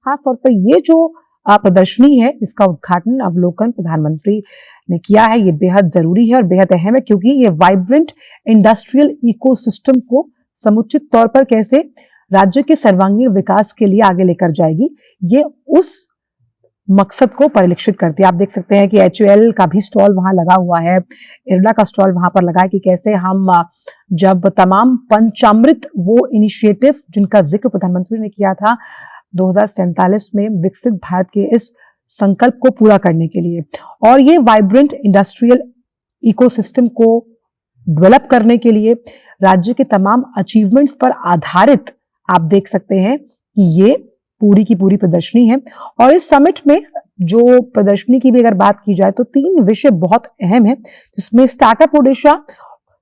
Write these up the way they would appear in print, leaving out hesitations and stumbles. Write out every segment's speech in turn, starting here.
खासतौर पर ये जो प्रदर्शनी है, इसका उद्घाटन अवलोकन प्रधानमंत्री ने किया है, ये बेहद जरूरी है और बेहद अहम है, क्योंकि ये वाइब्रेंट इंडस्ट्रियल इकोसिस्टम को समुचित तौर पर कैसे राज्य के सर्वांगीण विकास के लिए आगे लेकर जाएगी, ये उस मकसद को परिलक्षित करती है। आप देख सकते हैं कि HUL का भी स्टॉल वहां लगा हुआ है, इरला का स्टॉल वहां पर लगा है कि कैसे हम जब तमाम पंचामृत वो इनिशिएटिव जिनका जिक्र प्रधानमंत्री ने किया था 2047 में विकसित भारत के इस संकल्प को पूरा करने के लिए, और ये वाइब्रेंट इंडस्ट्रियल इकोसिस्टम को डेवलप करने के लिए राज्य के तमाम अचीवमेंट्स पर आधारित आप देख सकते हैं कि ये पूरी की पूरी प्रदर्शनी है। और इस समिट में जो प्रदर्शनी की भी अगर बात की जाए तो 3 विषय बहुत अहम है, जिसमें स्टार्टअप ओडिशा,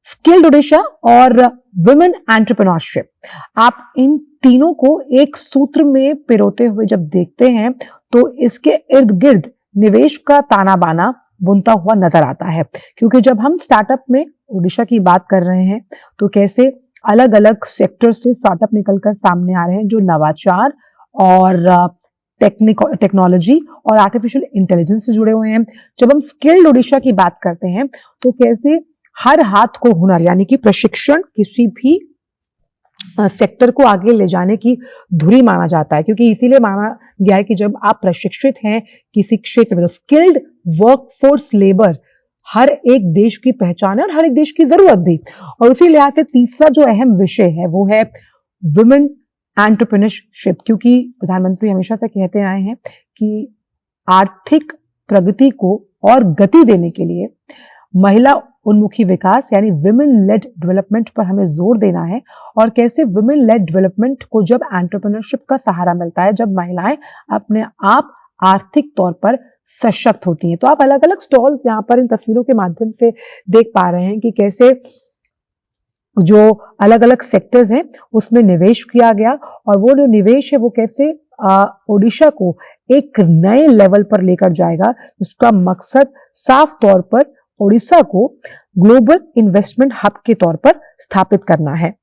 स्किल्ड ओडिशा और वुमेन एंटरप्रेन्योरशिप। आप इन तीनों को एक सूत्र में पिरोते हुए जब देखते हैं तो इसके इर्द गिर्द निवेश का ताना बाना बुनता हुआ नजर आता है, क्योंकि जब हम स्टार्टअप में ओडिशा की बात कर रहे हैं तो कैसे अलग अलग सेक्टर से स्टार्टअप निकलकर सामने आ रहे हैं जो नवाचार और टेक्नोलॉजी और आर्टिफिशियल इंटेलिजेंस से जुड़े हुए हैं। जब हम स्किल्ड ओडिशा की बात करते हैं तो कैसे हर हाथ को हुनर यानी कि प्रशिक्षण किसी भी सेक्टर को आगे ले जाने की धुरी माना जाता है, क्योंकि इसीलिए माना गया है कि जब आप प्रशिक्षित हैं किसी क्षेत्र में, तो स्किल्ड वर्कफोर्स लेबर हर एक देश की पहचान है और हर एक देश की जरूरत भी। और उसी लिहाज से तीसरा जो अहम विषय है वो है वुमेन एंटरप्रेन्योरशिप, क्योंकि प्रधानमंत्री हमेशा से कहते आए हैं कि आर्थिक प्रगति को और गति देने के लिए महिला उन्मुखी विकास यानी विमेन लेड डेवलपमेंट पर हमें जोर देना है, और कैसे विमेन लेड डेवलपमेंट को जब एंटरप्रेन्योरशिप का सहारा मिलता है, जब महिलाएं अपने आप आर्थिक तौर पर सशक्त होती हैं। तो आप अलग अलग स्टॉल्स यहाँ पर इन तस्वीरों के माध्यम से देख पा रहे हैं कि कैसे जो अलग अलग सेक्टर्स हैं उसमें निवेश किया गया, और वो जो निवेश है वो कैसे ओडिशा को एक नए लेवल पर लेकर जाएगा, जिसका मकसद साफ तौर पर ओडिशा को ग्लोबल इन्वेस्टमेंट हब के तौर पर स्थापित करना है।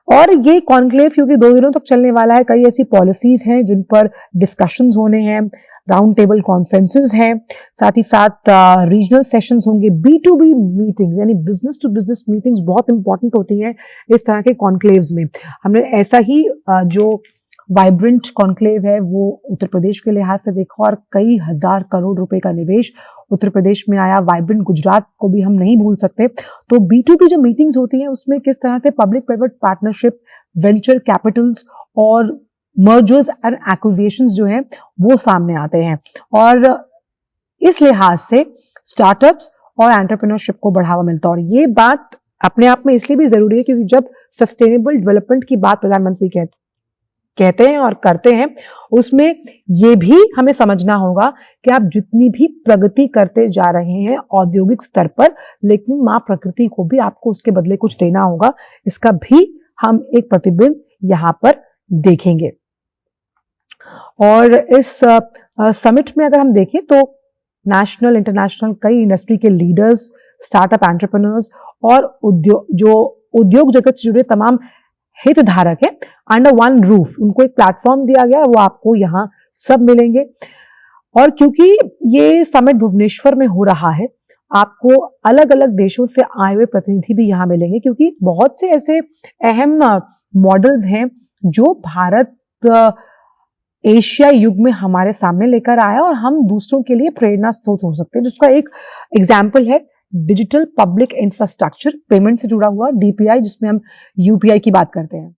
और ये कॉन्क्लेव क्योंकि 2 दिनों तक चलने वाला है, कई ऐसी पॉलिसीज हैं जिन पर डिस्कशंस होने हैं, राउंड टेबल कॉन्फ्रेंसेस हैं, साथ ही साथ रीजनल सेशंस होंगे, B2B मीटिंग्स यानी बिजनेस टू बिजनेस मीटिंग्स बहुत इंपॉर्टेंट होती हैं इस तरह के कॉन्क्लेव्स में। हमने ऐसा ही जो वाइब्रेंट कॉन्क्लेव है वो उत्तर प्रदेश के लिहाज से देखा, और कई हजार करोड़ रुपए का निवेश उत्तर प्रदेश में आया। वाइब्रेंट गुजरात को भी हम नहीं भूल सकते। तो B2B जो मीटिंग्स होती हैं उसमें किस तरह से public private partnership, venture Capitals और मर्जर्स एंड एक्विजिशंस जो हैं वो सामने आते हैं, और इस लिहाज से स्टार्टअप्स और एंटरप्रेन्योरशिप को बढ़ावा मिलता है। और ये बात अपने आप में इसलिए भी जरूरी है क्योंकि जब सस्टेनेबल डेवलपमेंट की बात प्रधानमंत्री कहते हैं और करते हैं, उसमें ये भी हमें समझना होगा कि आप जितनी भी प्रगति करते जा रहे हैं औद्योगिक स्तर पर, लेकिन मां प्रकृति को भी आपको उसके बदले कुछ देना होगा। इसका भी हम एक प्रतिबिंब यहां पर देखेंगे। और इस समिट में अगर हम देखें तो नेशनल इंटरनेशनल कई इंडस्ट्री के लीडर्स, स्टार्टअप एंटरप्रेन्योर्स और उद्योग जगत से जुड़े तमाम हितधारक है अंडर वन रूफ, उनको एक प्लेटफॉर्म दिया गया और वो आपको यहाँ सब मिलेंगे। और क्योंकि ये समिट भुवनेश्वर में हो रहा है, आपको अलग अलग देशों से आए हुए प्रतिनिधि भी यहाँ मिलेंगे, क्योंकि बहुत से ऐसे अहम मॉडल्स हैं जो भारत एशिया युग में हमारे सामने लेकर आया और हम दूसरों के लिए प्रेरणा स्रोत हो सकते हैं। जिसका एक एग्जाम्पल है डिजिटल पब्लिक इंफ्रास्ट्रक्चर, पेमेंट से जुड़ा हुआ DPI, जिसमें हम UPI की बात करते हैं।